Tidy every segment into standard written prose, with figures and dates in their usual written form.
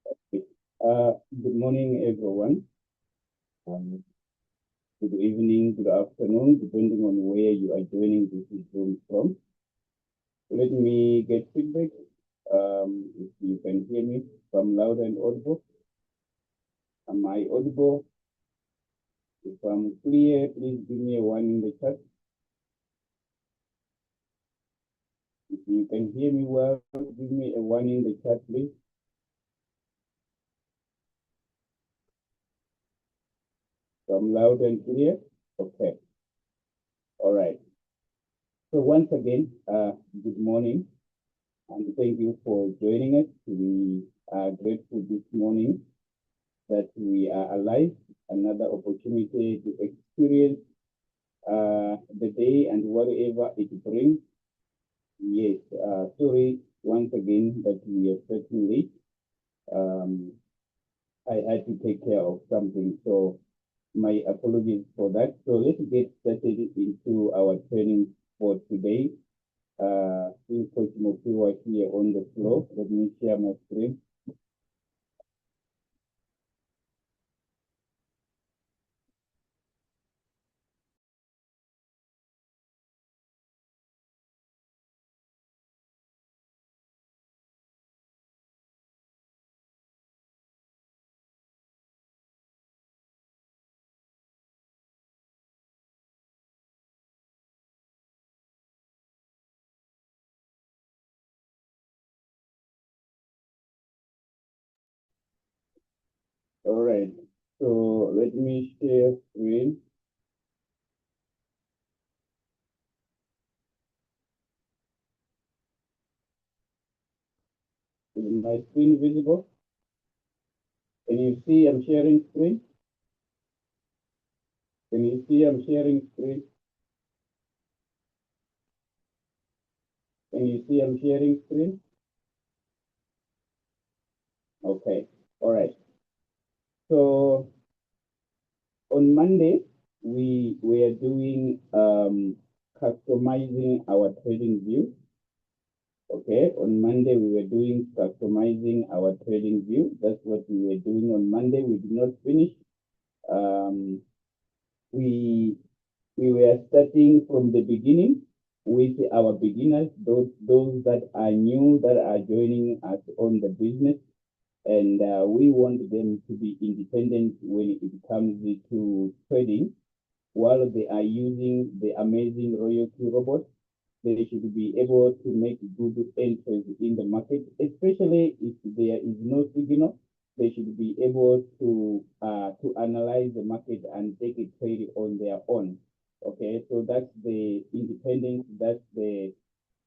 Good morning, everyone. Good evening, good afternoon, depending on where you are joining this Zoom from. Let me get feedback. If you can hear me from loud and audible. Am I audible? If I'm clear, please give me a one in the chat. If you can hear me well, give me a one in the chat, please. From loud and clear. Okay. All right. So once again, good morning, and thank you for joining us. We are grateful this morning that we are alive, another opportunity to experience the day and whatever it brings. Yes, sorry once again that we are starting late. I had to take care of something, so my apologies for that. So let's get started into our training for today. Since Coach Mofiwa here on the floor, let me share my screen. All right, so let me share screen. Is my screen visible? Can you see I'm sharing screen? Can you see I'm sharing screen? Can you see I'm sharing screen? Okay, all right. So on Monday, we were doing customizing our trading view. Okay, on Monday we were doing customizing our trading view. That's what we were doing on Monday. We did not finish. We were starting from the beginning with our beginners, those that are new, that are joining us on the business. And we want them to be independent when it comes to trading. While they are using the amazing royalty robot, they should be able to make good entries in the market, especially if there is no signal. They should be able to analyze the market and take a trade on their own. Okay, so that's the independence, that's the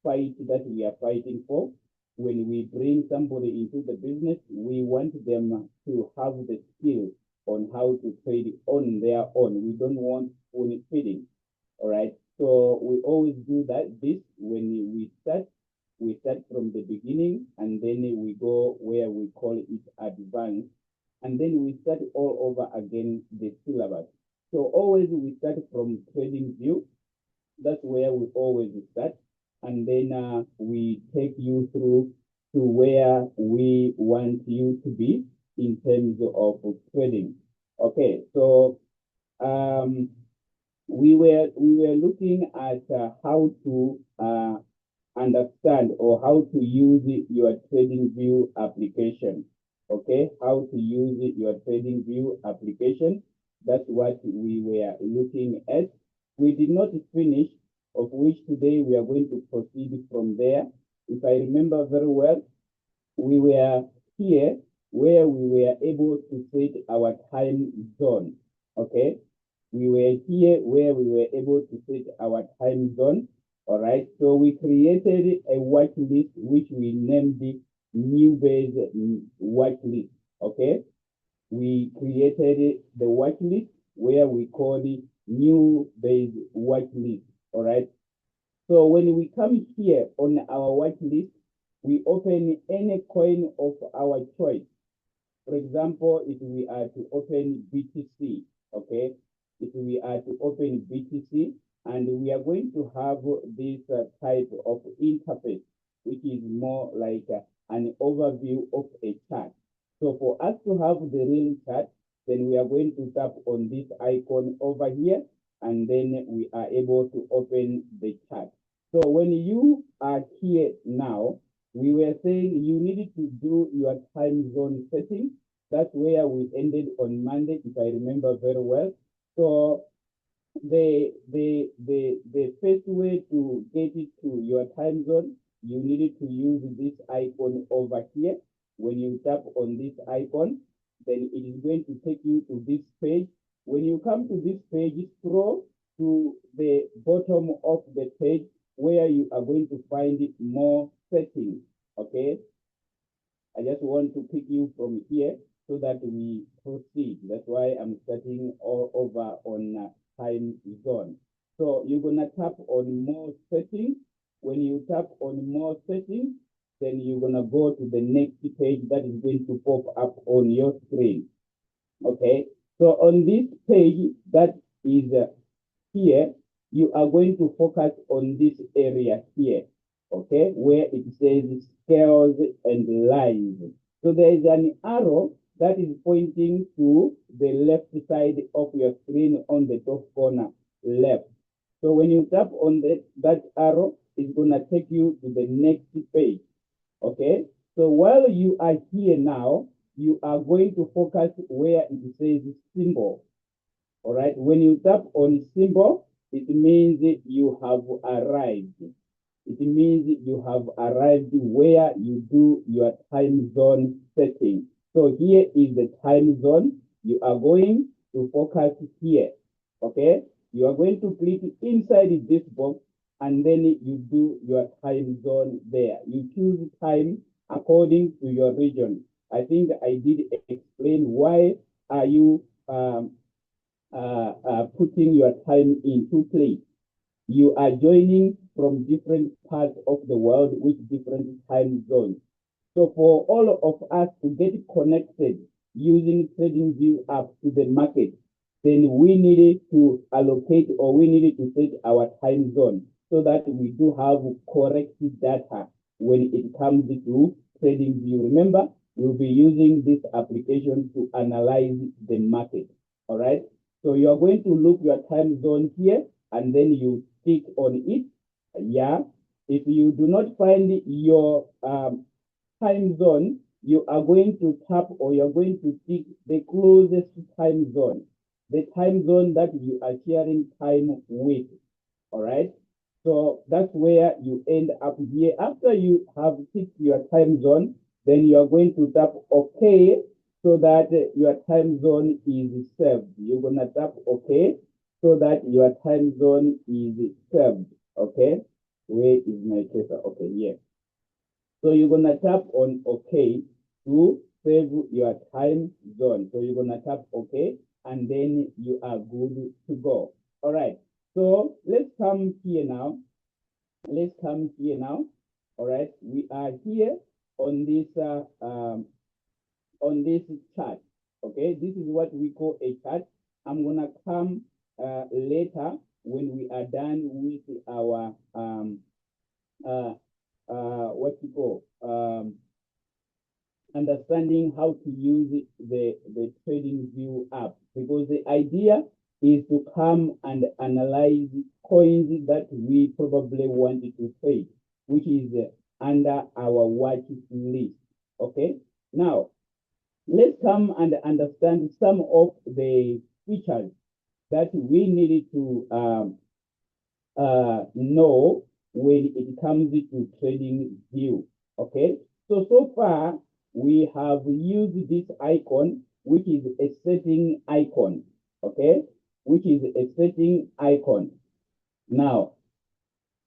fight that we are fighting for. When we bring somebody into the business, we want them to have the skill on how to trade on their own. We don't want spoon feeding. All right. So we always do that. This when we start from the beginning, and then we go where we call it advanced, and then we start all over again the syllabus. So always we start from trading view. That's where we always start, and then we take you through to where we want you to be in terms of trading. Okay, so we were looking at how to understand or how to use your TradingView application. Okay, how to use your TradingView application. That's what we were looking at. We did not finish, of which today we are going to proceed from there. If I remember very well, we were here where we were able to set our time zone. Okay, we were here where we were able to set our time zone. All right, so we created a watch list which we named the new base watch list. Okay, we created the watch list where we call it new base watch list. All right, so when we come here on our watch list, we open any coin of our choice. For example, if we are to open BTC, okay, if we are to open BTC, and we are going to have this type of interface, which is more like an overview of a chart. So for us to have the real chart, then we are going to tap on this icon over here, and then we are able to open the chart. So when you are here now, we were saying you needed to do your time zone setting. That's where we ended on Monday, if I remember very well. So the first way to get it to your time zone, you needed to use this icon over here. When you tap on this icon, then it is going to take you to this page. When you come to this page, scroll to the bottom of the page where you are going to find more settings. Okay, I just want to pick you from here so that we proceed. That's why I'm starting all over on time zone. So you're gonna tap on more settings. When you tap on more settings, then you're gonna go to the next page that is going to pop up on your screen. Okay, so on this page that is here, you are going to focus on this area here, okay, where it says scales and lines. So there is an arrow that is pointing to the left side of your screen on the top corner left. So when you tap on that arrow, it's going to take you to the next page, okay? So while you are here now, you are going to focus where it says symbol, all right? When you tap on symbol, it means you have arrived. It means you have arrived where you do your time zone setting. So here is the time zone. You are going to focus here, okay? You are going to click inside this box, and then you do your time zone there. You choose time according to your region. I think I did explain why are you putting your time into place. You are joining from different parts of the world with different time zones. So for all of us to get connected using TradingView app to the market, then we needed to allocate, or we needed to set our time zone so that we do have correct data when it comes to TradingView. Remember, we'll be using this application to analyze the market. All right. So you are going to look your time zone here, and then you click on it. Yeah. If you do not find your time zone, you are going to tap, or you're going to pick the closest time zone, the time zone that you are sharing time with. All right. So that's where you end up here. After you have picked your time zone, then you are going to tap OK, so that your time zone is saved. You're going to tap OK so that your time zone is saved. Okay. Where is my cursor? Okay, here. So you're going to tap on OK to save your time zone. So you're going to tap OK, and then you are good to go. All right. So let's come here now. Let's come here now. All right. We are here on this chart. Okay. This is what we call a chart. I'm going to come later when we are done with our what you call understanding how to use the TradingView app, because the idea is to come and analyze coins that we probably wanted to trade, which is under our watch list. Okay, now let's come and understand some of the features that we needed to know when it comes to TradingView. Okay, so far we have used this icon, which is a setting icon. Okay, which is a setting icon. Now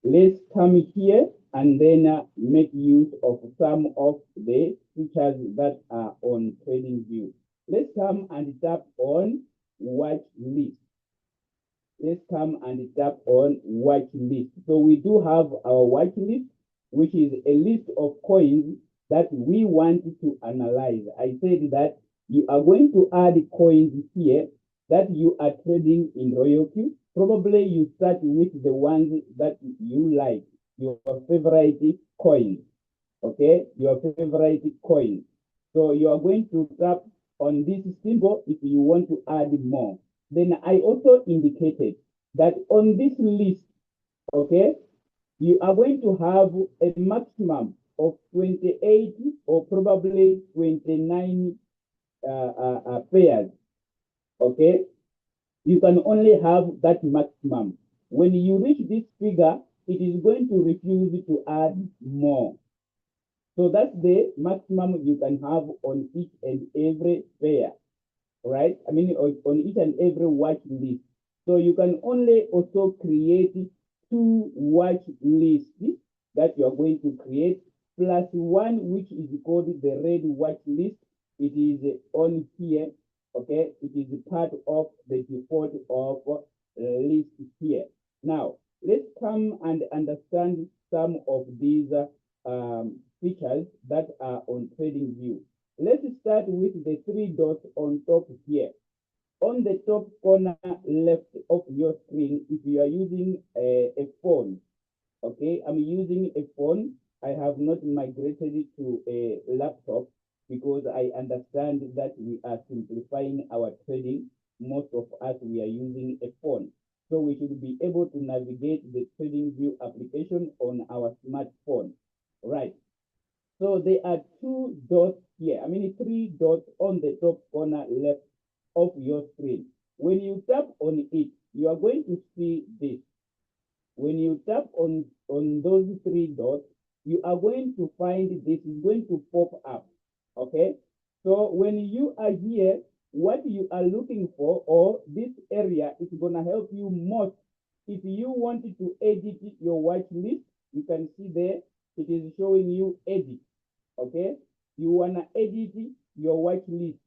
let's come here and then make use of some of the features that are on TradingView. Let's come and tap on watch list. Let's come and tap on watch list. So we do have our watch list, which is a list of coins that we want to analyze. I said that you are going to add coins here that you are trading in royalty. Probably you start with the ones that you like, your favorite coins. Okay, your favorite coins. So you are going to tap on this symbol if you want to add more. Then I also indicated that on this list, okay, you are going to have a maximum of 28 or probably 29 pairs, okay? You can only have that maximum. When you reach this figure, it is going to refuse to add more. So that's the maximum you can have on each and every pair, right? I mean, on each and every watch list. So you can only also create 2 watch lists that you are going to create, plus one which is called the red watch list. It is on here, okay? It is part of the default of list here. Now, let's come and understand some of these features that are on TradingView. Let's start with the 3 dots on top here. On the top corner left of your screen, if you are using a phone, okay, I'm using a phone. I have not migrated to a laptop because I understand that we are simplifying our trading. Most of us, we are using a phone. So we should be able to navigate the TradingView application on our smartphone, right? So there are 2 dots here. I mean, 3 dots on the top corner left of your screen. When you tap on it, you are going to see this. When you tap on those 3 dots, you are going to find this is going to pop up, okay? So when you are here, what you are looking for, or this area is going to help you most. If you wanted to edit your watch list, you can see there, it is showing you edit, okay? You want to edit your watch list,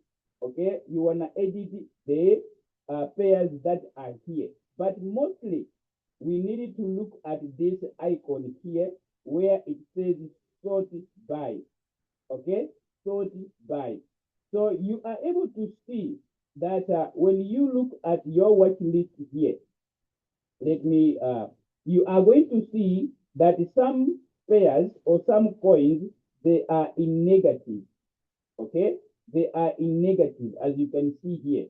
okay? You want to edit the pairs that are here. But mostly, we needed to look at this icon here where it says sort by, okay? Sort by. So you are able to see that when you look at your watch list here, you are going to see that some pairs or some coins, they are in negative, okay? They are in negative, as you can see here.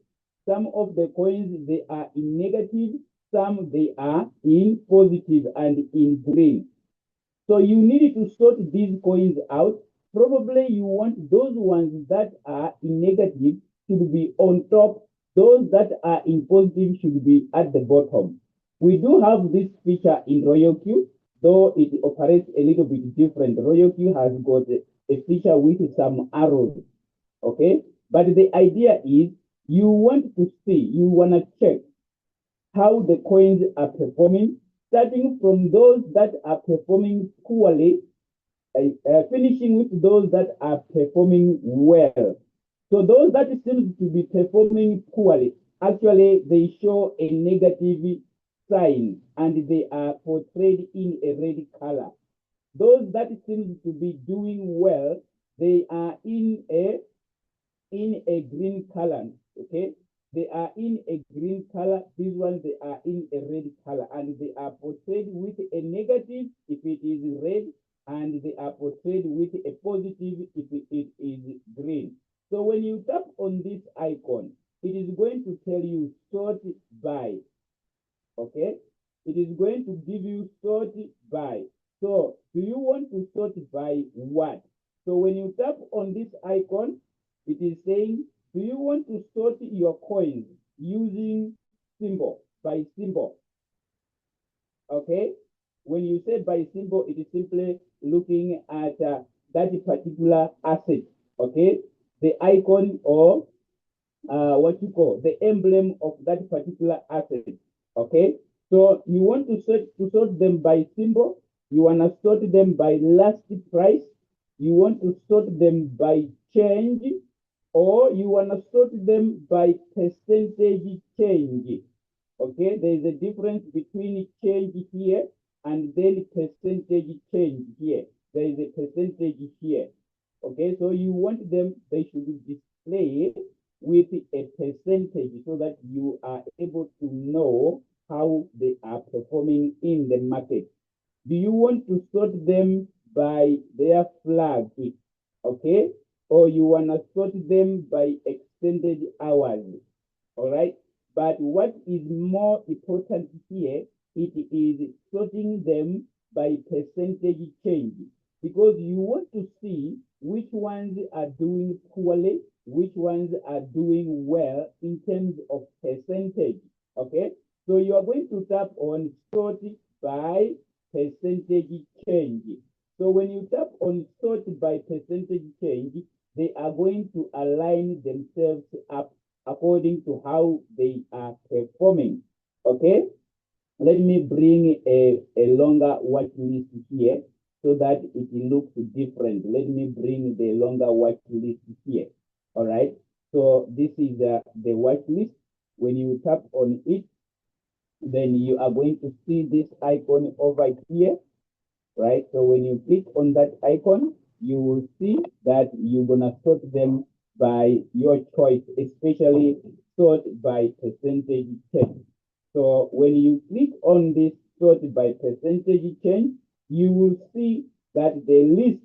Some of the coins, they are in negative, some they are in positive and in green. So you need to sort these coins out. Probably you want those ones that are in negative should be on top. Those that are in positive should be at the bottom. We do have this feature in Royal Q, though it operates a little bit different. Royal Q has got a feature with some arrows, okay? But the idea is you want to see, you want to check how the coins are performing, starting from those that are performing poorly, finishing with those that are performing well. So those that seem to be performing poorly, actually they show a negative sign and they are portrayed in a red color. Those that seem to be doing well, they are in a green color, okay? They are in a green color. These ones, they are in a red color, and they are portrayed with a negative if it is red, and they are portrayed with a positive if it is green. So when you tap on this icon, it is going to tell you sort by, okay? It is going to give you sort by. So do you want to sort by what? So when you tap on this icon, it is saying, do you want to sort your coins using symbol, by symbol? Okay? When you say by symbol, it is simply looking at that particular asset, okay? The icon or what you call the emblem of that particular asset, okay? So you want to sort them by symbol, you want to sort them by last price, you want to sort them by change, or you want to sort them by percentage change, okay? There is a difference between change here and then percentage change here. There is a percentage here, okay? So you want them, they should display with a percentage so that you are able to know how they are performing in the market. Do you want to sort them by their flag, okay? or you want to sort them by extended hours. All right. But what is more important here, it is sorting them by percentage change, because you want to see which ones are doing poorly, which ones are doing well in terms of percentage. Okay. So you are going to tap on sort by percentage change. So when you tap on sort by percentage change, they are going to align themselves up according to how they are performing. Okay, let me bring a longer watch list here so that it looks different. Let me bring the longer watch list here. All right, so this is the watch list. When you tap on it, then you are going to see this icon over here, right? So when you click on that icon, you will see that you're gonna sort them by your choice, especially sort by percentage change. So when you click on this sort by percentage change, you will see that the list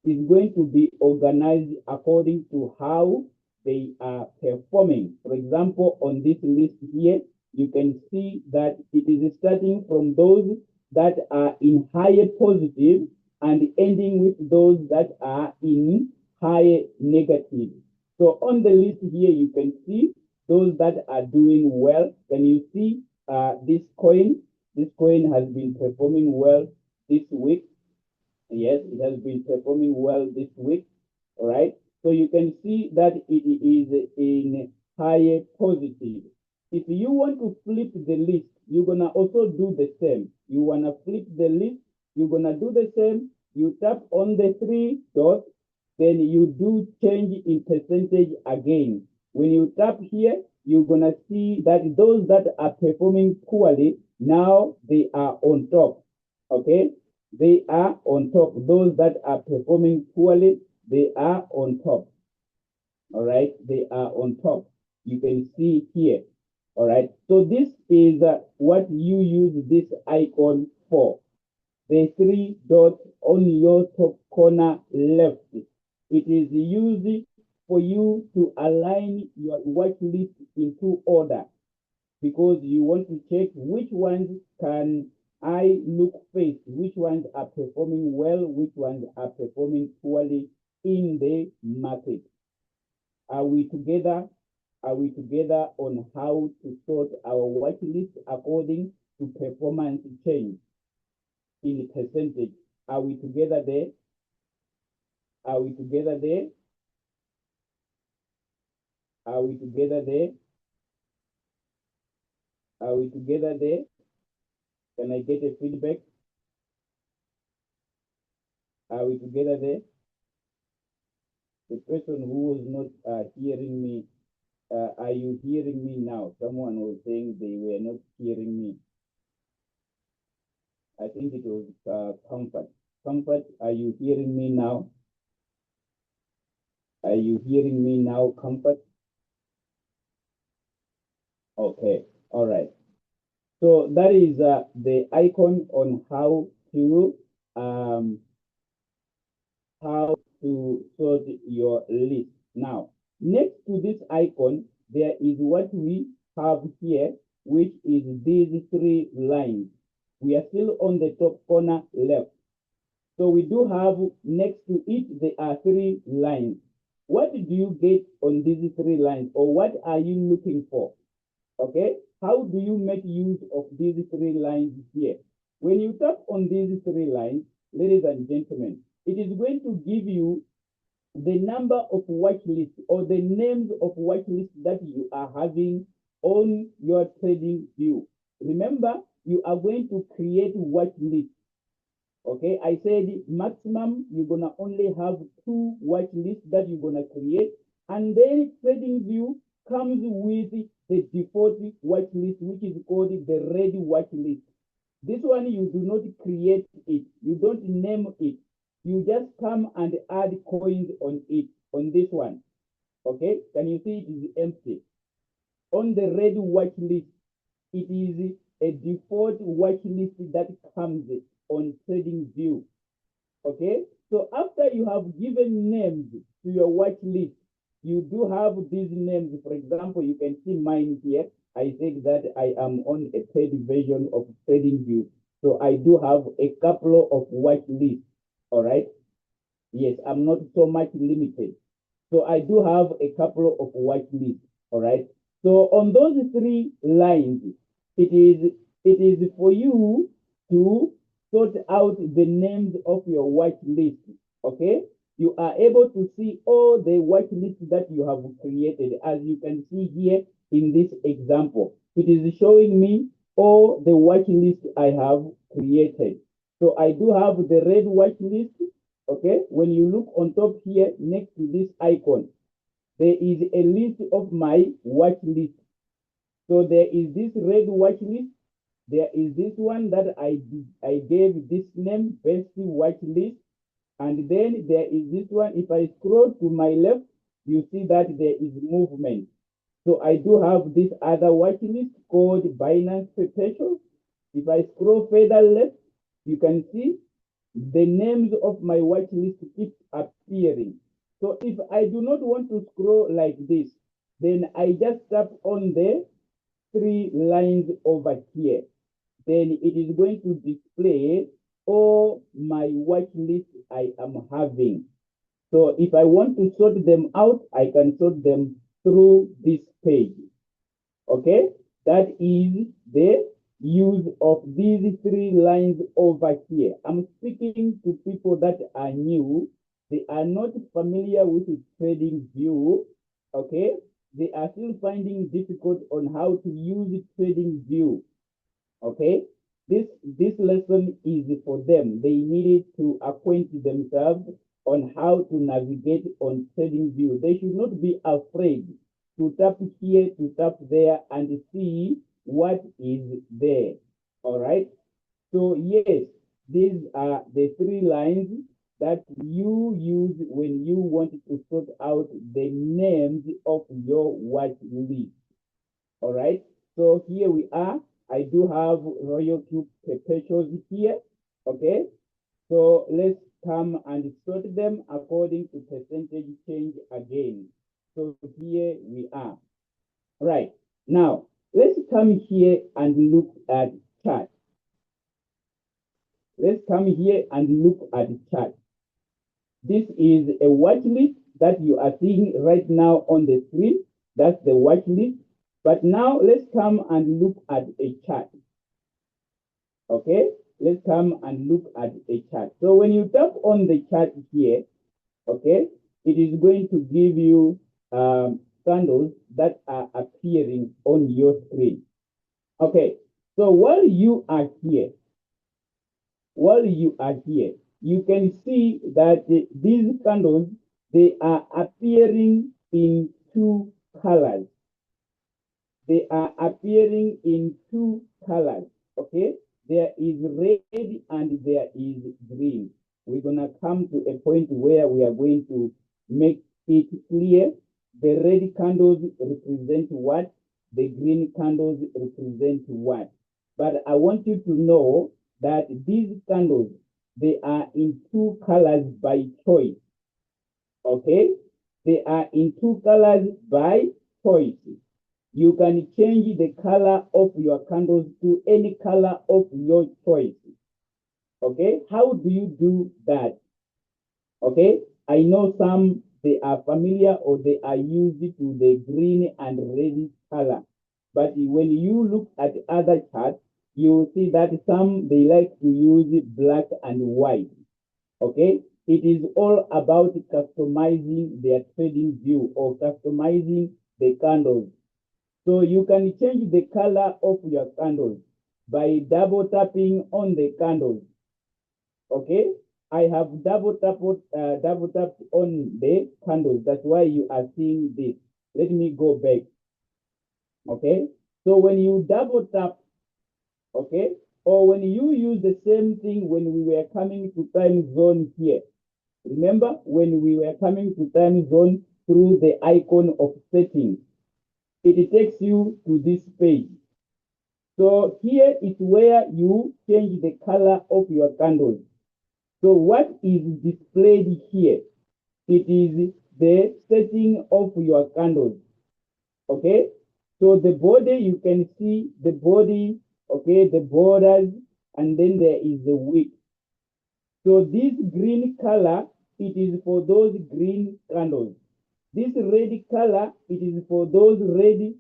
is going to be organized according to how they are performing. For example, on this list here, you can see that it is starting from those that are in higher positive and ending with those that are in higher negative. So on the list here, you can see those that are doing well. Can you see this coin? This coin has been performing well this week. Yes, it has been performing well this week. All right. So you can see that it is in higher positive. If you want to flip the list, you're going to also do the same. You want to flip the list, you're going to do the same. You tap on the three dots, then you do change in percentage again. When you tap here, you're going to see that those that are performing poorly, now they are on top. Okay? They are on top. Those that are performing poorly, they are on top. All right? They are on top. You can see here. All right? So this is what you use this icon for. The three dots on your top corner left. It is used for you to align your watch list into order, because you want to check which ones can I look first, which ones are performing well, which ones are performing poorly in the market. Are we together? Are we together on how to sort our watch list according to performance change in percentage? Are we together there? Are we together there? Are we together there? Are we together there? Can I get a feedback? Are we together there? The person who was not hearing me, are you hearing me now? Someone was saying they were not hearing me. I think it was Comfort. Comfort, are you hearing me now? Are you hearing me now, Comfort? Okay, all right. So that is the icon on how to sort your list. Now, next to this icon, there is what we have here, which is these three lines. We are still on the top corner left. So we do have next to it, there are three lines. What do you get on these three lines, or what are you looking for? Okay, how do you make use of these three lines here? When you tap on these three lines, ladies and gentlemen, it is going to give you the number of watch lists or the names of watch lists that you are having on your trading view. Remember, you are going to create watch lists. Okay, I said maximum, you're gonna only have 2 watch lists that you're gonna create, and then TradingView comes with the default watch list, which is called the red watch list. This one you do not create it, you don't name it, you just come and add coins on it, on this one. Okay, can you see it is empty? On the red watch list, it is a default watch list that comes on TradingView. Okay, so after you have given names to your watch list, you do have these names. For example, you can see mine here. I said that I am on a paid version of TradingView. So I do have a couple of watch lists. All right. Yes, I'm not so much limited. So I do have a couple of watch lists. All right. So on those three lines, it is for you to sort out the names of your watch list. Okay. You are able to see all the watch lists that you have created, as you can see here in this example. It is showing me all the watch lists I have created. So I do have the red watch list. Okay, when you look on top here next to this icon, there is a list of my watch list. So there is this red watch list. There is this one that I gave this name, best watch list. And then there is this one. If I scroll to my left, you see that there is movement. So I do have this other watch list called Binance Perpetual. If I scroll further left, you can see the names of my watch list keep appearing. So if I do not want to scroll like this, then I just tap on the three lines over here. Then it is going to display all my watch list I am having. So if I want to sort them out, I can sort them through this page. Okay, that is the use of these three lines over here. I'm speaking to people that are new. They are not familiar with TradingView. Okay, they are still finding difficult on how to use TradingView. Okay, this lesson is for them. They needed to acquaint themselves on how to navigate on TradingView. They should not be afraid to tap here, to tap there, and see what is there. All right. So yes, these are the three lines that you use when you want to sort out the names of your watch list. All right. So here we are. I do have Royal Cube perpetuals here. Okay. So let's come and sort them according to percentage change again. So here we are. Right. Now, let's come here and look at chart. Let's come here and look at chart. This is a watch list that you are seeing right now on the screen. That's the watch list. But now let's come and look at a chart. Okay, let's come and look at a chart. So when you tap on the chart here, okay, it is going to give you candles that are appearing on your screen. Okay, so while you are here, you can see that these candles, they are appearing in two colors. They are appearing in two colors, okay? There is red and there is green. We're going to come to a point where we are going to make it clear. The red candles represent what? The green candles represent what? But I want you to know that these candles, they are in two colors by choice, okay? They are in two colors by choice. You can change the color of your candles to any color of your choice. Okay, how do you do that? Okay, I know some, they are familiar or they are used to the green and red color. But when you look at other charts, you see that some, they like to use black and white. Okay, it is all about customizing their trading view or customizing the candles. So you can change the color of your candles by double tapping on the candles. Okay, I have double tapped on the candles. That's why you are seeing this. Let me go back. Okay, so when you double tap, okay, or when you use the same thing when we were coming to time zone here. Remember when we were coming to time zone through the icon of settings, it takes you to this page. So here is where you change the color of your candles. So what is displayed here? It is the setting of your candles. Okay, so the body, you can see the body, okay, the borders, and then there is the wick. So this green color, it is for those green candles. This red color, it is for those red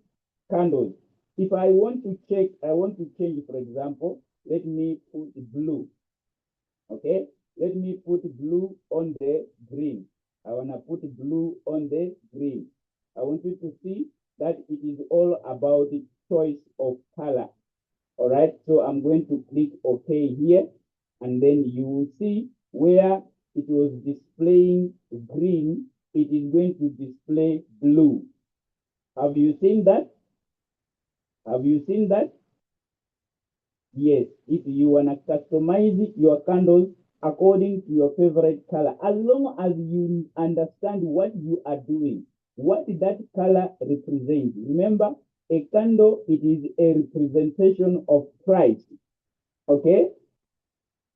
candles. If I want to check, I want to change, for example, let me put blue. Okay, let me put blue on the green. I want to put blue on the green. I want you to see that it is all about the choice of color. All right, so I'm going to click OK here, and then you will see where it was displaying green, it is going to display blue. Have you seen that? Have you seen that? Yes, if you want to customize your candles according to your favorite color, as long as you understand what you are doing, what that color represents. Remember, a candle, it is a representation of price. Okay?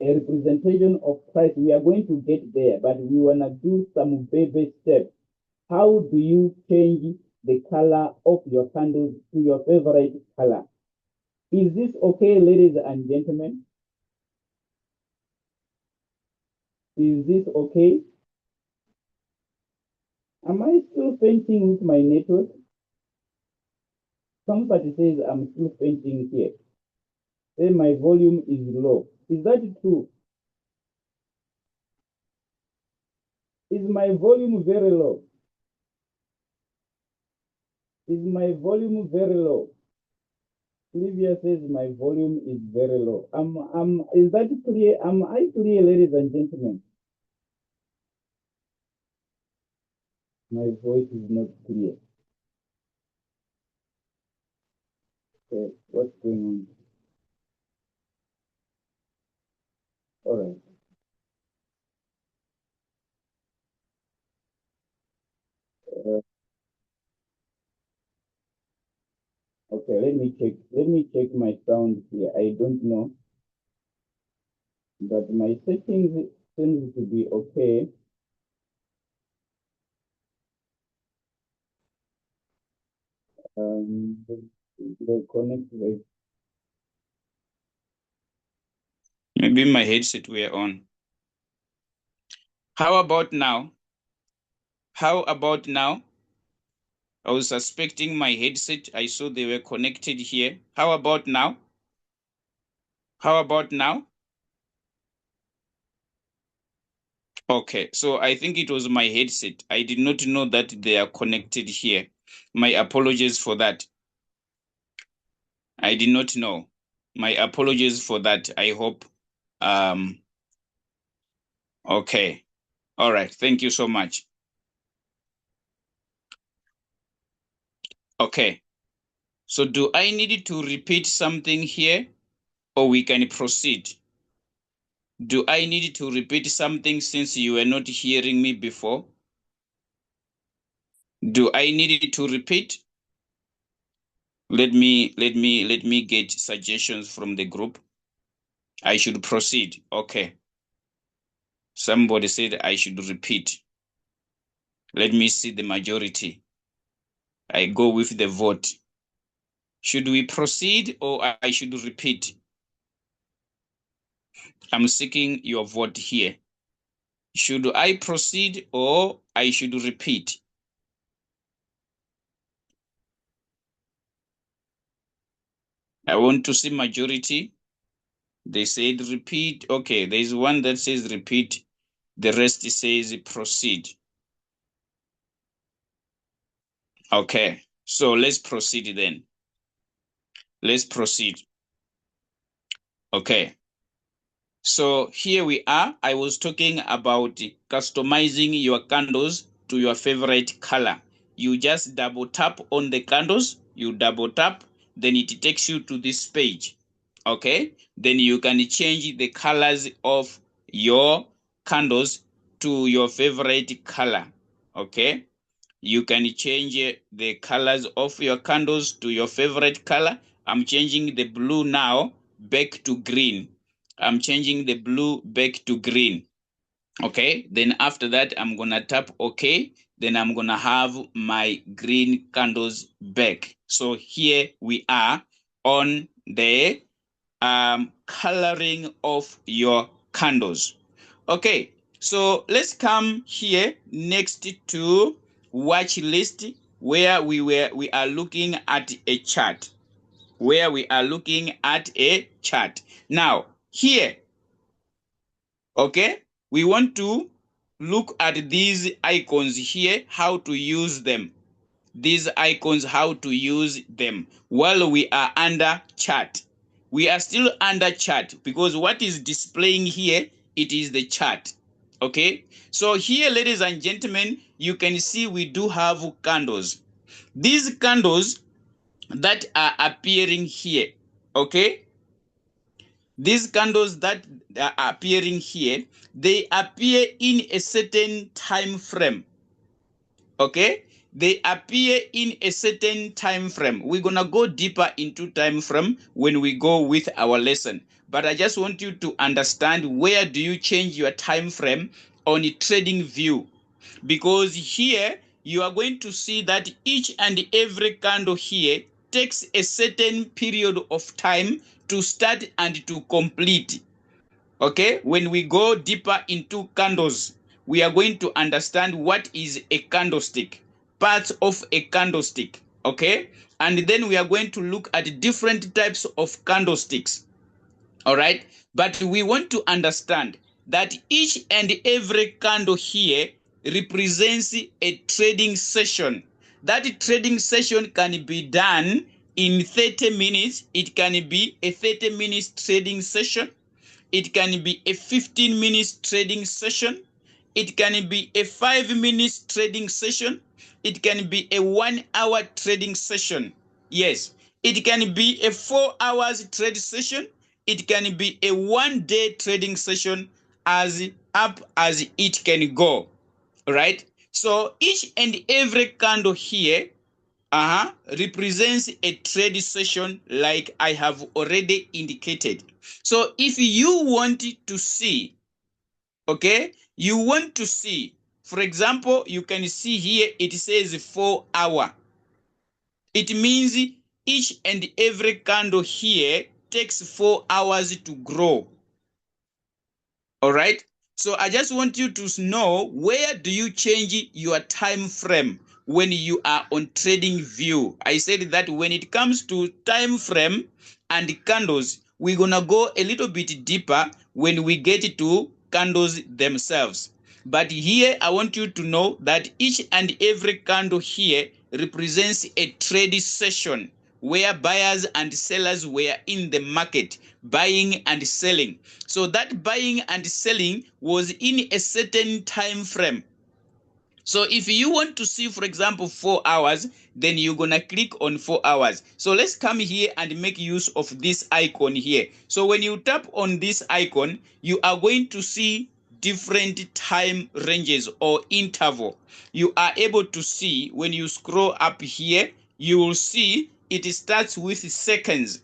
A representation of price. We are going to get there, but we want to do some baby steps. How do you change the color of your candles to your favorite color? Is this okay, ladies and gentlemen? Is this okay? Am I still fainting with my network? Somebody says I'm still fainting here. Say my volume is low. Is that true? Is my volume very low? Is my volume very low? Livia says my volume is very low. Is that clear? Am I clear, ladies and gentlemen? My voice is not clear. Okay, what's going on? All right. Okay, let me check. Let me check my sound here. I don't know, but my settings seems to be okay. The connect rate. Maybe my headset were on. How about now? How about now? I was suspecting my headset. I saw they were connected here. How about now? How about now? Okay, so I think it was my headset. I did not know that they are connected here. My apologies for that. I did not know. My apologies for that. I hope. Okay. All right. Thank you so much. Okay. So do I need to repeat something here or we can proceed? Do I need to repeat something since you were not hearing me before? Do I need to repeat? Let me get suggestions from the group. I should proceed. Okay. Somebody said I should repeat. Let me see the majority. I go with the vote. Should we proceed or I should repeat? I'm seeking your vote here. Should I proceed or I should repeat? I want to see majority. They said repeat. Okay, there's one that says repeat. The rest says proceed. Okay, so let's proceed then. Let's proceed. Okay. So here we are. I was talking about customizing your candles to your favorite color. You just double tap on the candles, you double tap, then it takes you to this page. Okay, then you can change the colors of your candles to your favorite color. Okay, you can change the colors of your candles to your favorite color. I'm changing the blue now back to green. I'm changing the blue back to green. Okay, then after that, I'm gonna tap OK. then I'm gonna have my green candles back. So here we are on the coloring of your candles. Okay, so let's come here next to watch list, where we are looking at a chart. Now here, okay, we want to look at these icons here, how to use them. How to use them while we are under chart. We are still under chart because what is displaying here, it is the chart. Okay, so here, ladies and gentlemen, you can see we do have candles. These candles that are appearing here, okay, these candles that are appearing here, they appear in a certain time frame. Okay, they appear in a certain time frame. We're gonna go deeper into time frame when we go with our lesson, but I just want you to understand where do you change your time frame on TradingView, because here you are going to see that each and every candle here takes a certain period of time to start and to complete. Okay, when we go deeper into candles, we are going to understand what is a candlestick, parts of a candlestick. Okay, and then we are going to look at different types of candlesticks. All right, but we want to understand that each and every candle here represents a trading session. That trading session can be done in 30 minutes. It can be a 30 minutes trading session. It can be a 15 minutes trading session. It can be a 5 minutes trading session. It can be a 1 hour trading session. Yes, it can be a 4 hours trade session. It can be a 1 day trading session, as up as it can go. Right? So each and every candle here represents a trade session, like I have already indicated. So if you want to see, okay, you want to see, for example, you can see here it says 4 hour. It means each and every candle here takes 4 hours to grow. All right, so I just want you to know, where do you change your time frame when you are on TradingView? I said that when it comes to time frame and candles, we're gonna go a little bit deeper when we get to candles themselves. But here I want you to know that each and every candle here represents a trade session where buyers and sellers were in the market buying and selling. So that buying and selling was in a certain time frame. So if you want to see, for example, 4 hours, then you're gonna click on 4 hours. So let's come here and make use of this icon here. So when you tap on this icon, you are going to see different time ranges or interval. You are able to see, when you scroll up here, you will see it starts with seconds.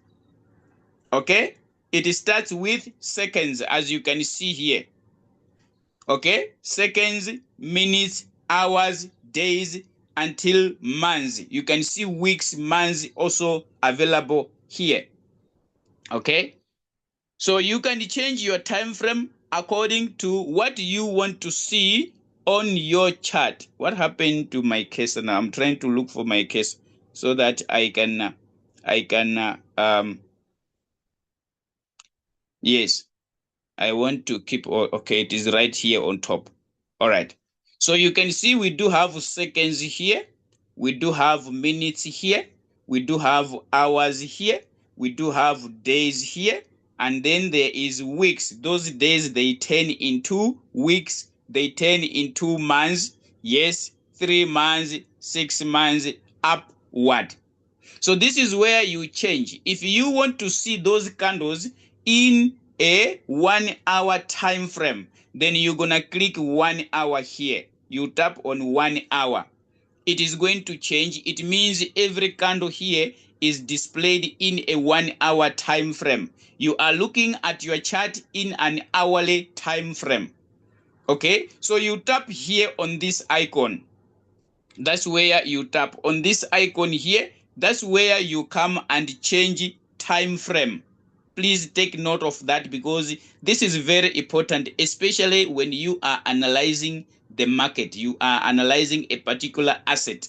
Okay, it starts with seconds, as you can see here. Okay, seconds, minutes, hours, days, until months. You can see weeks, months also available here. Okay, so you can change your time frame according to what you want to see on your chart. What happened to my case now? I'm trying to look for my case so that I can yes, I want to keep, okay, it is right here on top. All right, so you can see we do have seconds here, we do have minutes here, we do have hours here, we do have days here, and then there is weeks. Those days, they turn into weeks, they turn into months. Yes, 3 months, 6 months, upward. So this is where you change. If you want to see those candles in a 1 hour time frame, then you're gonna click 1 hour here. You tap on 1 hour. It is going to change. It means every candle here is displayed in a 1 hour time frame. You are looking at your chart in an hourly time frame. Okay, so you tap here on this icon. That's where you tap on this icon here. That's where you come and change time frame. Please take note of that, because this is very important, especially when you are analyzing the market, you are analyzing a particular asset.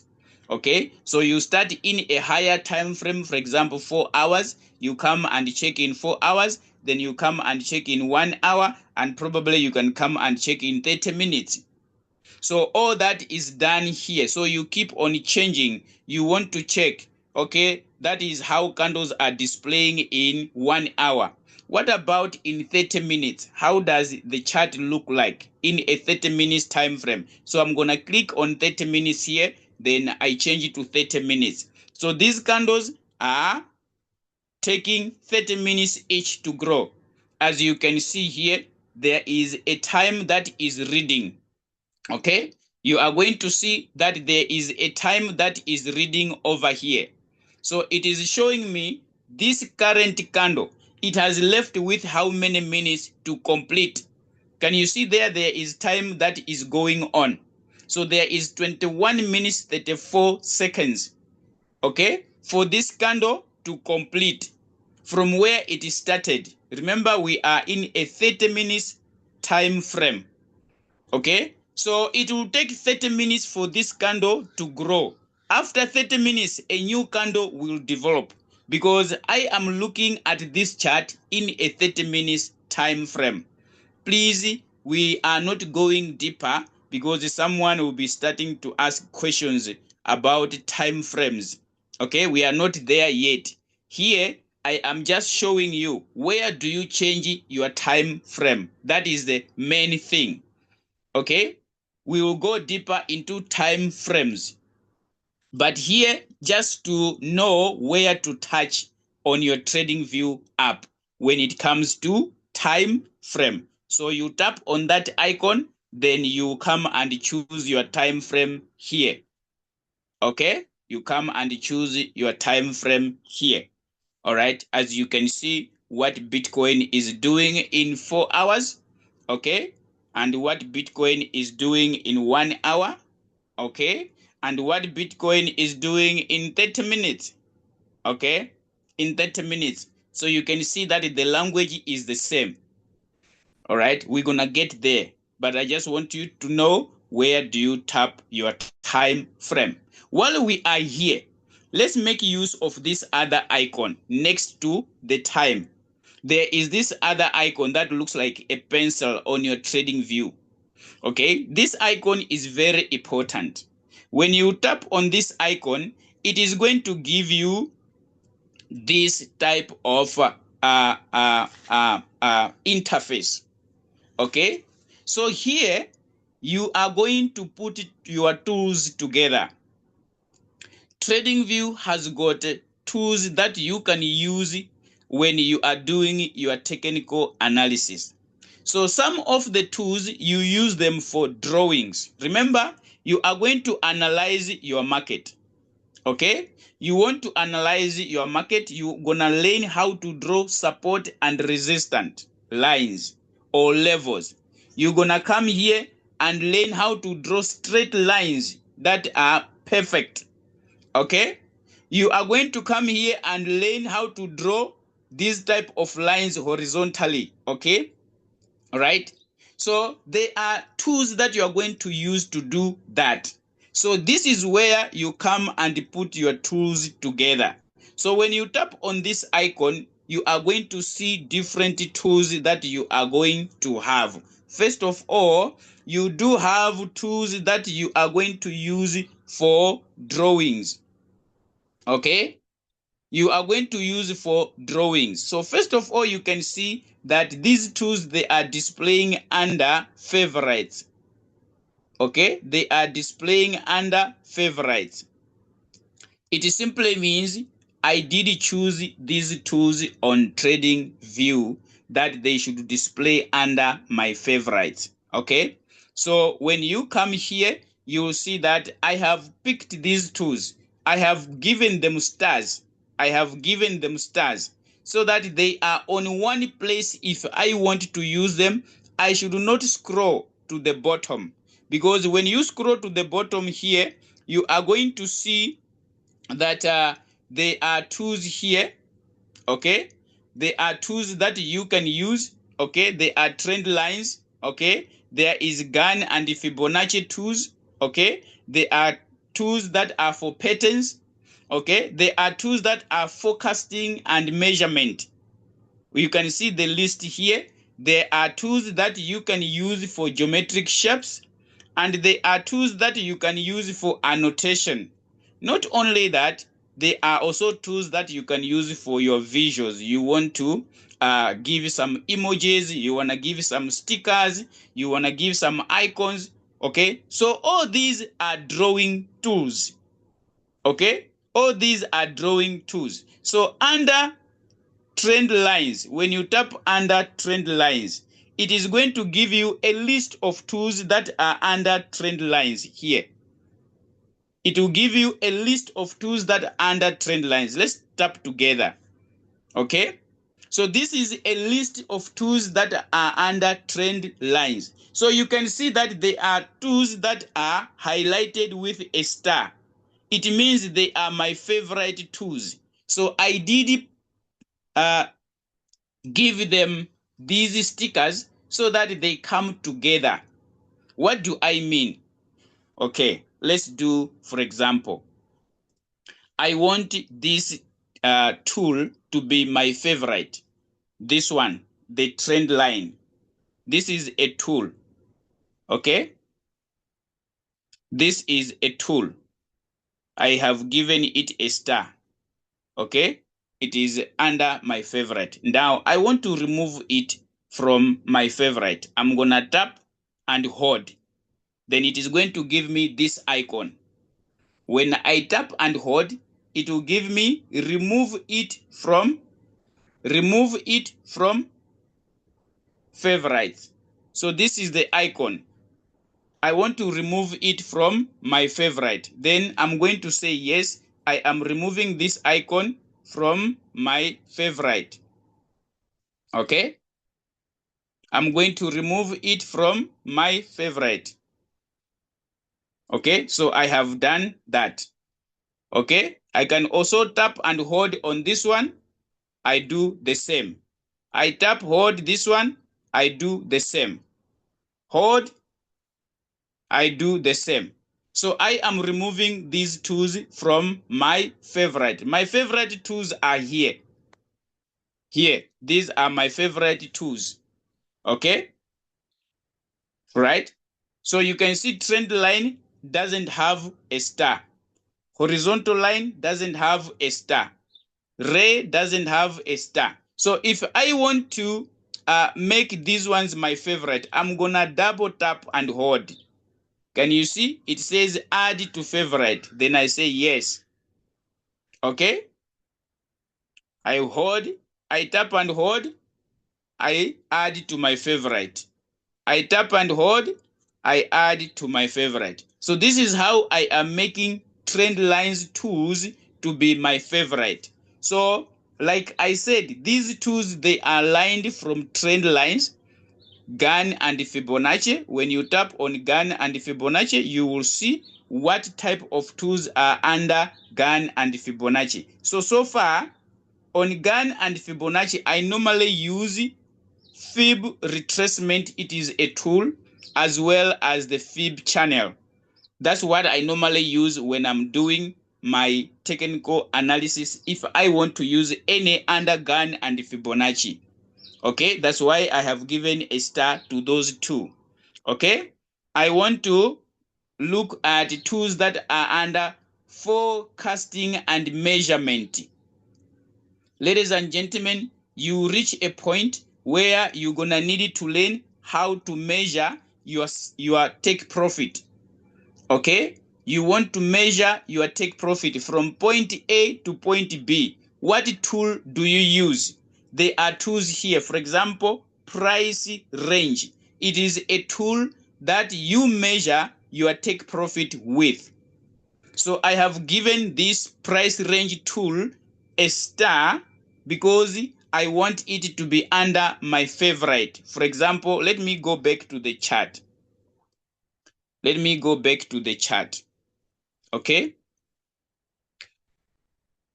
Okay, so you start in a higher time frame, for example 4 hours, you come and check in 4 hours, then you come and check in 1 hour, and probably you can come and check in 30 minutes. So all that is done here. So you keep on changing. You want to check, okay, that is how candles are displaying in 1 hour. What about in 30 minutes? How does the chart look like in a 30 minutes time frame? So I'm going to click on 30 minutes here, then I change it to 30 minutes. So these candles are taking 30 minutes each to grow. As you can see here, there is a time that is reading. Okay, you are going to see that there is a time that is reading over here. So it is showing me this current candle, it has left with how many minutes to complete. Can you see there is time that is going on? So there is 21 minutes 34 seconds, okay, for this candle to complete from where it started. Remember, we are in a 30 minutes time frame. Okay, so it will take 30 minutes for this candle to grow. After 30 minutes, a new candle will develop, because I am looking at this chart in a 30 minutes time frame. Please, we are not going deeper, because someone will be starting to ask questions about time frames. Okay, we are not there yet. Here, I am just showing you where do you change your time frame. That is the main thing. Okay, we will go deeper into time frames, but here, just to know where to touch on your TradingView app when it comes to time frame. So you tap on that icon, then you come and choose your time frame here. Okay, you come and choose your time frame here. All right, as you can see what Bitcoin is doing in 4 hours, okay, and what Bitcoin is doing in 1 hour, okay, and what Bitcoin is doing in 30 minutes, okay, in 30 minutes. So you can see that the language is the same. All right, we're gonna get there, but I just want you to know where do you tap your time frame. While we are here, let's make use of this other icon next to the time. There is this other icon that looks like a pencil on your TradingView. Okay, this icon is very important. When you tap on this icon, it is going to give you this type of interface. Okay, so here you are going to put your tools together. TradingView has got tools that you can use when you are doing your technical analysis. So some of the tools, you use them for drawings. Remember, you are going to analyze your market. Okay, you want to analyze your market, you're gonna learn how to draw support and resistance lines or levels. You're gonna come here and learn how to draw straight lines that are perfect. Okay, you are going to come here and learn how to draw these type of lines horizontally. Okay, all right, so there are tools that you are going to use to do that. So this is where you come and put your tools together. So when you tap on this icon, you are going to see different tools that you are going to have. First of all, you do have tools that you are going to use for drawings. Okay, you are going to use for drawings. So first of all, you can see that these tools, they are displaying under favorites. Okay, they are displaying under favorites. It simply means I did choose these tools on TradingView that they should display under my favorites. Okay, so when you come here, you will see that I have picked these tools. I have given them stars. I have given them stars so that they are on one place. If I want to use them, I should not scroll to the bottom, because when you scroll to the bottom here, you are going to see that there are tools here. Okay, there are tools that you can use. Okay, there are trend lines. Okay, there is Gann and Fibonacci tools. Okay, there are tools that are for patterns. Okay, there are tools that are forecasting and measurement. You can see the list here. There are tools that you can use for geometric shapes, and there are tools that you can use for annotation. Not only that, there are also tools that you can use for your visuals. You want to give some emojis, you want to give some stickers, you want to give some icons. Okay, so all these are drawing tools. Okay, all these are drawing tools. So under trend lines, when you tap under trend lines, it is going to give you a list of tools that are under trend lines here. It will give you a list of tools that are under trend lines. Let's tap together. Okay, so this is a list of tools that are under trend lines. So you can see that there are tools that are highlighted with a star. It means they are my favorite tools. So I did give them these stickers so that they come together. What do I mean? Okay, let's do, for example, I want this tool to be my favorite. This one, the trend line. This is a tool. Okay, this is a tool. I have given it a star. Okay, it is under my favorite. Now I want to remove it from my favorite. I'm gonna tap and hold. Then it is going to give me this icon. When I tap and hold, it will give me remove it from favorites. So this is the icon. I want to remove it from my favorite. Then I'm going to say yes, I am removing this icon from my favorite. Okay, I'm going to remove it from my favorite. Okay, so I have done that. Okay, I can also tap and hold on this one. I do the same. I tap, hold this one. I do the same. Hold, I do the same. So I am removing these tools from my favorite. My favorite tools are here. Here, these are my favorite tools. Okay, right? So you can see trend line doesn't have a star. Horizontal line doesn't have a star. Ray doesn't have a star. So if I want to make these ones my favorite, I'm gonna double tap and hold. Can you see? It says add to favorite. Then I say yes. Okay. I hold. I tap and hold. I add to my favorite. I tap and hold. I add to my favorite. So this is how I am making trend lines tools to be my favorite. So like I said, these tools, they are lined from trend lines, Gann and Fibonacci. When you tap on Gann and Fibonacci, you will see what type of tools are under Gann and Fibonacci. So far on Gann and Fibonacci, I normally use Fib retracement. It is a tool, as well as the Fib channel. That's what I normally use when I'm doing my technical analysis if I want to use any under Gann and Fibonacci. Okay, that's why I have given a star to those two. Okay, I want to look at tools that are under forecasting and measurement. Ladies and gentlemen, you reach a point where you're gonna need to learn how to measure your take profit. Okay, you want to measure your take profit from point A to point B. What tool do you use? There are tools here. For example, price range. It is a tool that you measure your take profit with. So I have given this price range tool a star because I want it to be under my favorite. For example, let me go back to the chart. Let me go back to the chart. Okay.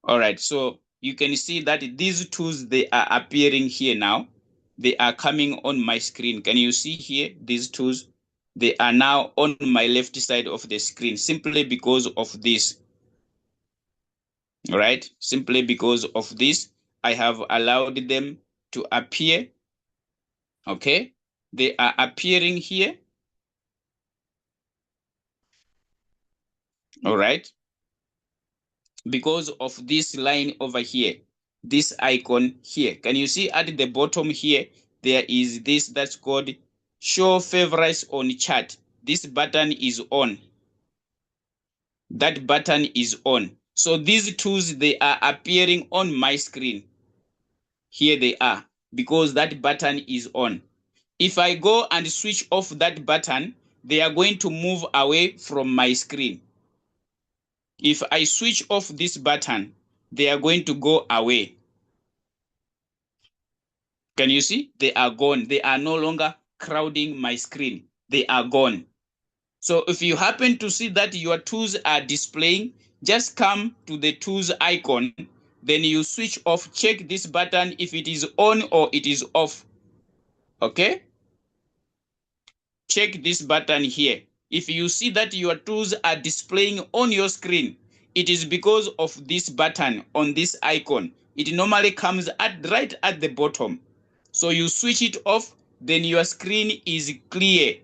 All right. So you can see that these tools, they are appearing here now. They are coming on my screen. Can you see here these tools? They are now on my left side of the screen simply because of this. All right. Simply because of this, I have allowed them to appear. Okay. They are appearing here. All right. Because of this line over here, this icon here. Can you see at the bottom here, there is this that's called show favorites on chart. This button is on. That button is on. So these tools, they are appearing on my screen. Here they are, because that button is on. If I go and switch off that button, they are going to move away from my screen. If I switch off this button, they are going to go away. Can you see? They are gone. They are no longer crowding my screen. They are gone. So if you happen to see that your tools are displaying, just come to the tools icon. Then you switch off, check this button if it is on or it is off. Okay? Check this button here. If you see that your tools are displaying on your screen, it is because of this button on this icon. It normally comes right at the bottom. So you switch it off, then your screen is clear.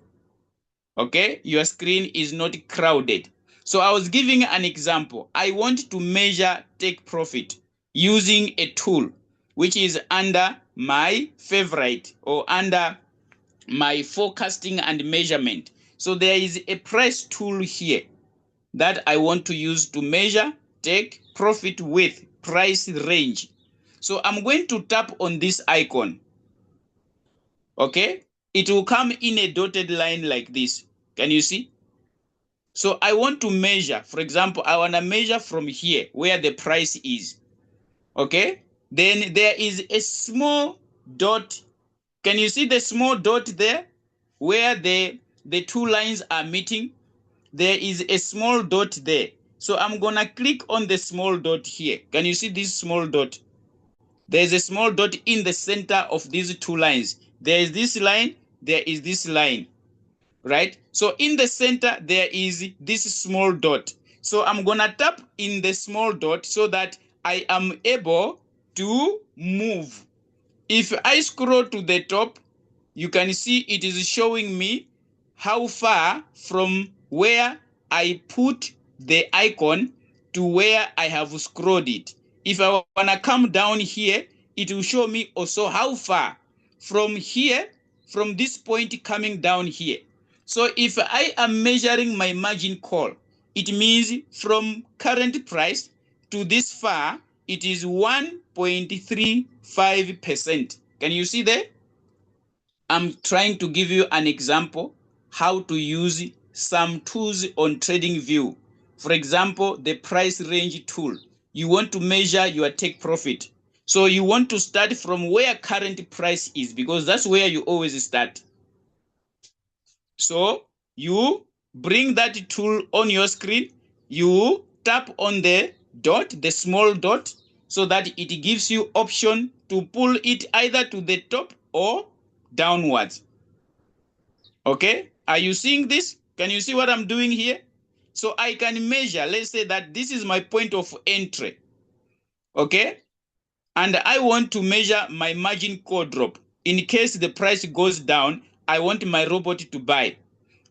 Okay? Your screen is not crowded. So I was giving an example. I want to measure take profit using a tool which is under my favorite or under my forecasting and measurement. So there is a price tool here that I want to use to measure take profit with price range. So I'm going to tap on this icon. Okay, it will come in a dotted line like this. Can you see? So I want to measure, for example, I want to measure from here where the price is. Okay, then there is a small dot. Can you see the small dot there where the two lines are meeting? There is a small dot there. So I'm gonna click on the small dot here. Can you see this small dot? There's a small dot in the center of these two lines. There is this line, there is this line, right? So in the center, there is this small dot. So I'm gonna tap in the small dot so that I am able to move. If I scroll to the top, you can see it is showing me how far from where I put the icon to where I have scrolled it. If I want to come down here, it will show me also how far from here, from this point coming down here. So if I am measuring my margin call, it means from current price to this far, it is 1.35%. Can you see there? I'm trying to give you an example how to use some tools on TradingView. For example, the price range tool. You want to measure your take profit. So you want to start from where current price is, because that's where you always start. So you bring that tool on your screen, you tap on the dot, the small dot, so that it gives you option to pull it either to the top or downwards. Okay, are you seeing this? Can you see what I'm doing here? So I can measure, let's say that this is my point of entry. Okay, and I want to measure my margin call drop. In case the price goes down, I want my robot to buy.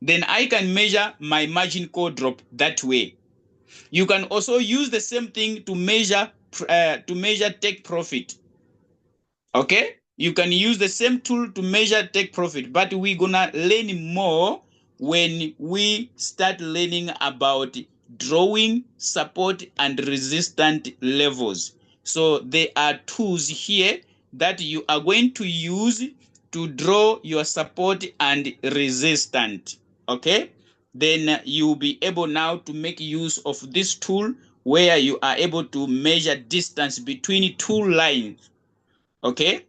Then I can measure my margin call drop that way. You can also use the same thing to measure take profit. Okay, you can use the same tool to measure take profit, but we're gonna learn more when we start learning about drawing support and resistance levels. So there are tools here that you are going to use to draw your support and resistance. Okay, then you'll be able now to make use of this tool where you are able to measure distance between two lines. Okay,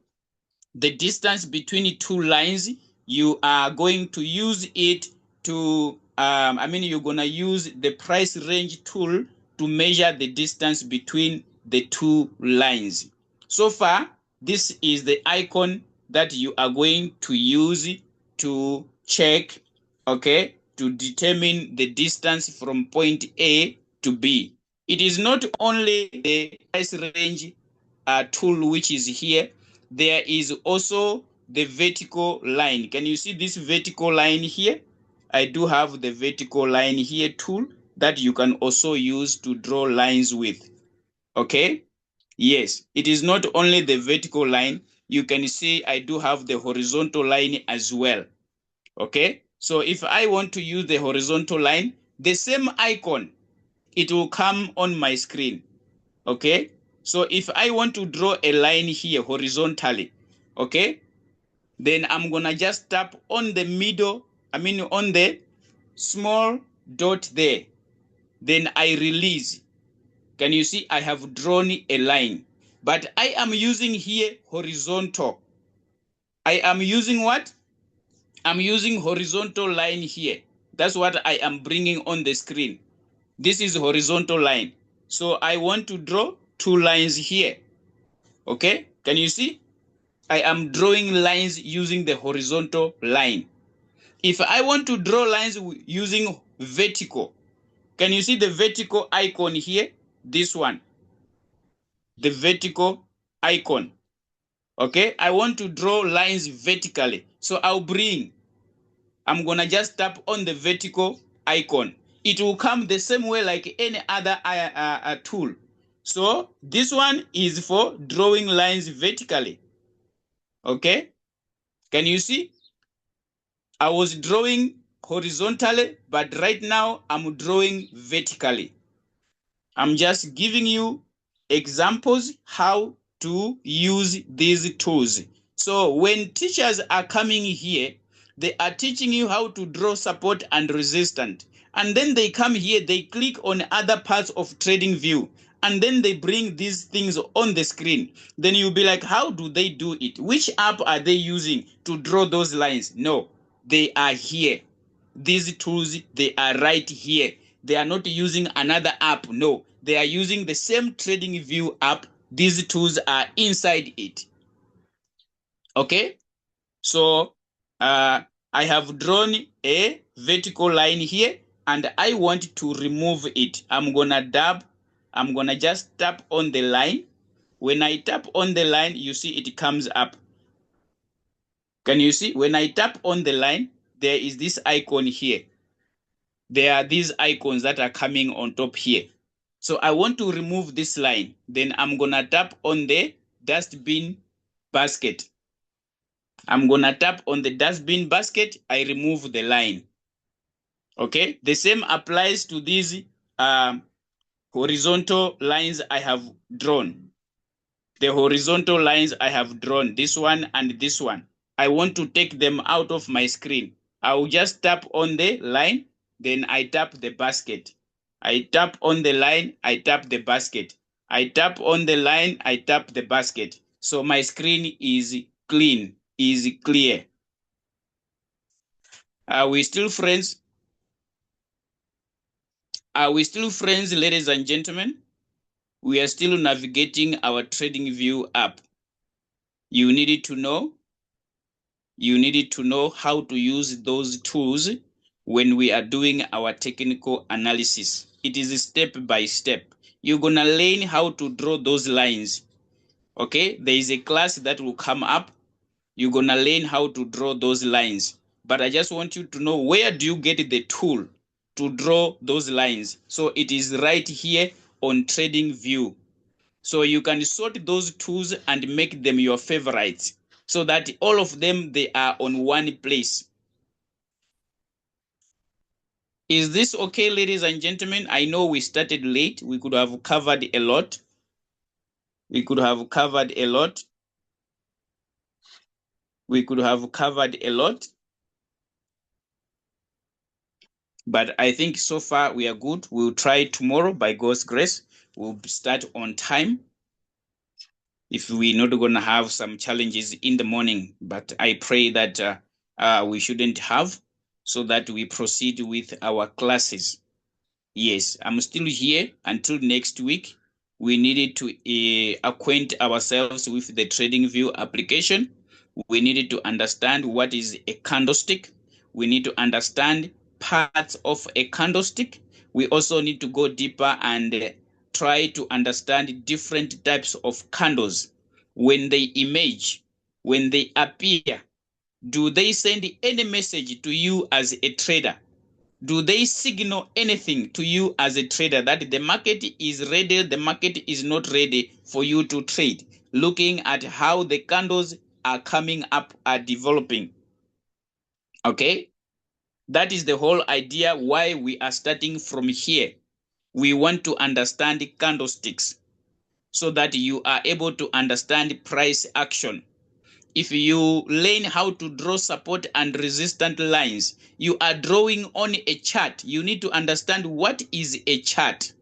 the distance between two lines, you are going to use it to you're gonna use the price range tool to measure the distance between the two lines. So far, this is the icon that you are going to use to check, okay, to determine the distance from point A to B. It is not only the price range tool which is here, there is also the vertical line. Can you see this vertical line here? I do have the vertical line here tool that you can also use to draw lines with. Okay? Yes, it is not only the vertical line. You can see I do have the horizontal line as well. Okay? So if I want to use the horizontal line, the same icon, it will come on my screen. Okay? So if I want to draw a line here horizontally, okay, then I'm gonna just tap on the middle, on the small dot there. Then I release. Can you see I have drawn a line? But I am using here horizontal. I am using what? I'm using horizontal line here. That's what I am bringing on the screen. This is horizontal line. So I want to draw two lines here. Okay, can you see? I am drawing lines using the horizontal line. If I want to draw lines using vertical, can you see the vertical icon here? This one, the vertical icon. Okay, I want to draw lines vertically. So I'm gonna just tap on the vertical icon. It will come the same way like any other tool. So this one is for drawing lines vertically. Okay, can you see? I was drawing horizontally, but right now I'm drawing vertically. I'm just giving you examples how to use these tools. So when teachers are coming here, they are teaching you how to draw support and resistance. And then they come here, they click on other parts of TradingView, and then they bring these things on the screen. Then you'll be like, how do they do it? Which app are they using to draw those lines? No, they are here. These tools, they are right here. They are not using another app. No, they are using the same TradingView app. These tools are inside it. Okay, so I have drawn a vertical line here and I want to remove it. I'm gonna just tap on the line. When I tap on the line, you see it comes up. Can you see? When I tap on the line, there is this icon here. There are these icons that are coming on top here. So I want to remove this line. Then I'm gonna tap on the dustbin basket. I'm gonna tap on the dustbin basket. I remove the line. Okay, the same applies to these horizontal lines I have drawn. The horizontal lines I have drawn, this one and this one. I want to take them out of my screen. I will just tap on the line, then I tap the basket. I tap on the line, I tap the basket. I tap on the line, I tap the basket. So my screen is clean, is clear. Are we still friends? Are we still friends, ladies and gentlemen? We are still navigating our TradingView app. You needed to know how to use those tools when we are doing our technical analysis. It is step by step. You're gonna learn how to draw those lines. Okay, there is a class that will come up. You're gonna learn how to draw those lines. But I just want you to know, where do you get the tool to draw those lines? So it is right here on TradingView. So you can sort those tools and make them your favorites, so that all of them, they are on one place. Is this okay, ladies and gentlemen? I know we started late. We could have covered a lot. We could have covered a lot. We could have covered a lot. But I think so far we are good. We'll try tomorrow by God's grace. We'll start on time, if we're not going to have some challenges in the morning. But I pray that we shouldn't have. so that we proceed with our classes. Yes, I'm still here until next week. We needed to acquaint ourselves with the TradingView application. We needed to understand what is a candlestick. We need to understand parts of a candlestick. We also need to go deeper and try to understand different types of candles. When they emerge, when they appear, do they send any message to you as a trader? Do they signal anything to you as a trader that the market is ready, the market is not ready for you to trade? Looking at how the candles are coming up, are developing. Okay? That is the whole idea why we are starting from here. We want to understand candlesticks so that you are able to understand price action. If you learn how to draw support and resistance lines, you are drawing on a chart. You need to understand what is a chart.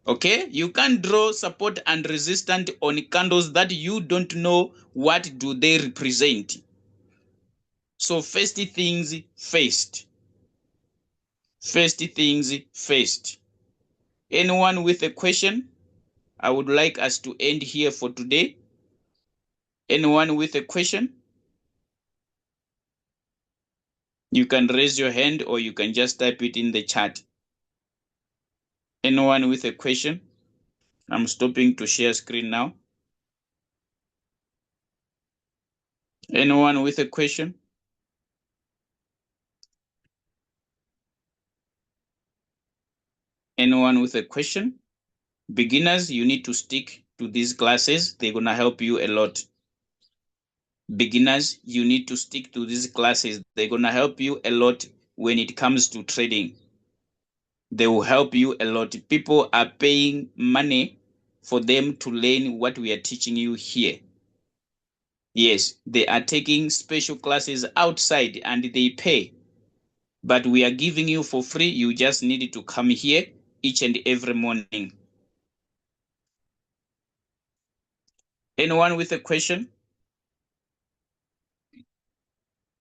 Okay? You can't draw support and resistance on candles that you don't know what do they represent. So first things first. First things first. Anyone with a question? I would like us to end here for today. Anyone with a question? You can raise your hand or you can just type it in the chat. Anyone with a question? I'm stopping to share screen now. Anyone with a question? Anyone with a question? Beginners, you need to stick to these classes. They're going to help you a lot. Beginners, you need to stick to these classes. They're going to help you a lot when it comes to trading. They will help you a lot. People are paying money for them to learn what we are teaching you here. Yes, they are taking special classes outside and they pay. But we are giving you for free. You just need to come here each and every morning. Anyone with a question?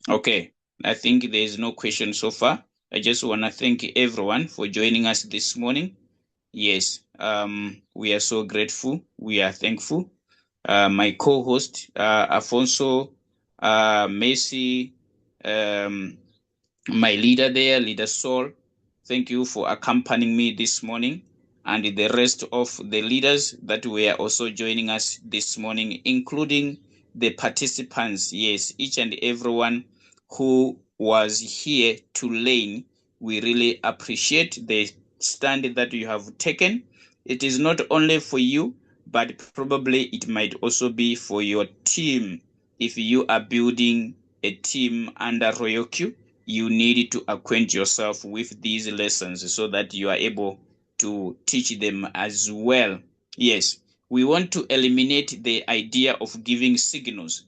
Okay, I think there is no question so far. I just want to thank everyone for joining us this morning. Yes, we are so grateful. We are thankful. My co-host, Afonso, Messi, my leader there, Leader Saul, thank you for accompanying me this morning, and the rest of the leaders that were also joining us this morning, including the participants. Yes, each and everyone who was here to learn. We really appreciate the stand that you have taken. It is not only for you, but probably it might also be for your team. If you are building a team under Royal Q, you need to acquaint yourself with these lessons so that you are able to teach them as well. Yes, we want to eliminate the idea of giving signals.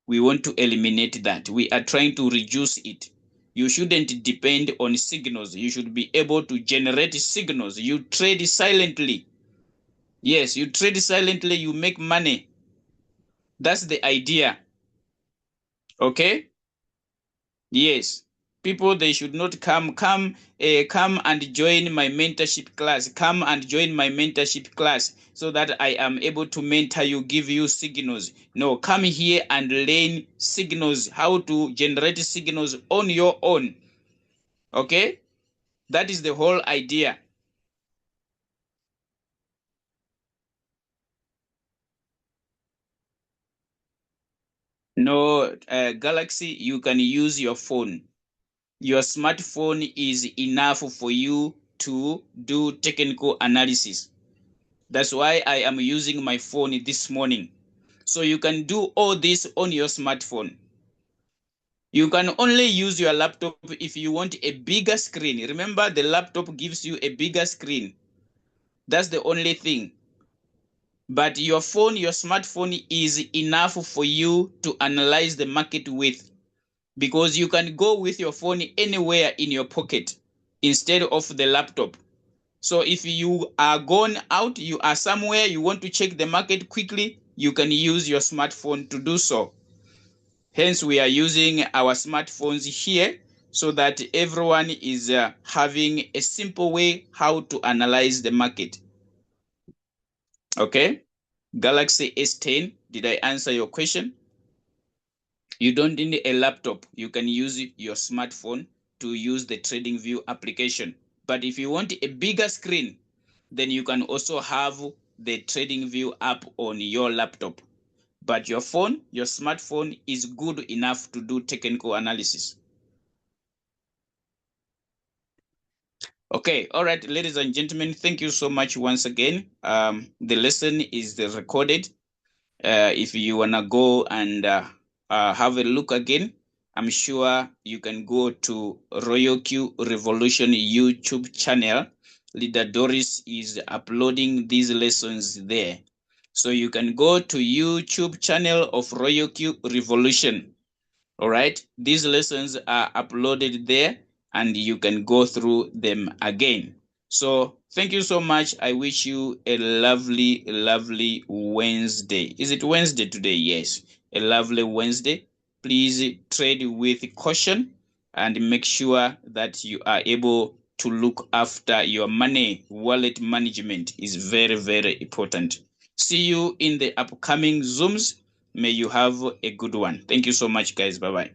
We want to eliminate that. We are trying to reduce it. You shouldn't depend on signals. You should be able to generate signals. You trade silently. Yes, you trade silently, you make money. That's the idea. Okay? Yes. People, they should not come and join my mentorship class. Come and join my mentorship class so that I am able to mentor you, give you signals. No, come here and learn signals, how to generate signals on your own. Okay? That is the whole idea. No, Galaxy, you can use your phone. Your smartphone is enough for you to do technical analysis. That's why I am using my phone this morning. So you can do all this on your smartphone. You can only use your laptop if you want a bigger screen. Remember, the laptop gives you a bigger screen. That's the only thing. But your phone, your smartphone is enough for you to analyze the market with, because you can go with your phone anywhere in your pocket instead of the laptop. So if you are gone out, you are somewhere, you want to check the market quickly, you can use your smartphone to do so. Hence, we are using our smartphones here so that everyone is having a simple way how to analyze the market. Okay, Galaxy S10, did I answer your question? You don't need a laptop. You can use your smartphone to use the TradingView application. But if you want a bigger screen, then you can also have the TradingView app on your laptop. But your phone, your smartphone is good enough to do technical analysis. Okay, all right, ladies and gentlemen, thank you so much once again. The lesson is recorded. If you wanna go and have a look again, I'm sure you can go to Royal Q Revolution YouTube channel. Leader Doris is uploading these lessons there. So you can go to YouTube channel of Royal Q Revolution. All right, these lessons are uploaded there and you can go through them again. So thank you so much. I wish you a lovely, lovely Wednesday. Is it Wednesday today? Yes, a lovely Wednesday. Please trade with caution and make sure that you are able to look after your money. Wallet management is very, very important. See you in the upcoming Zooms. May you have a good one. Thank you so much, guys. Bye-bye.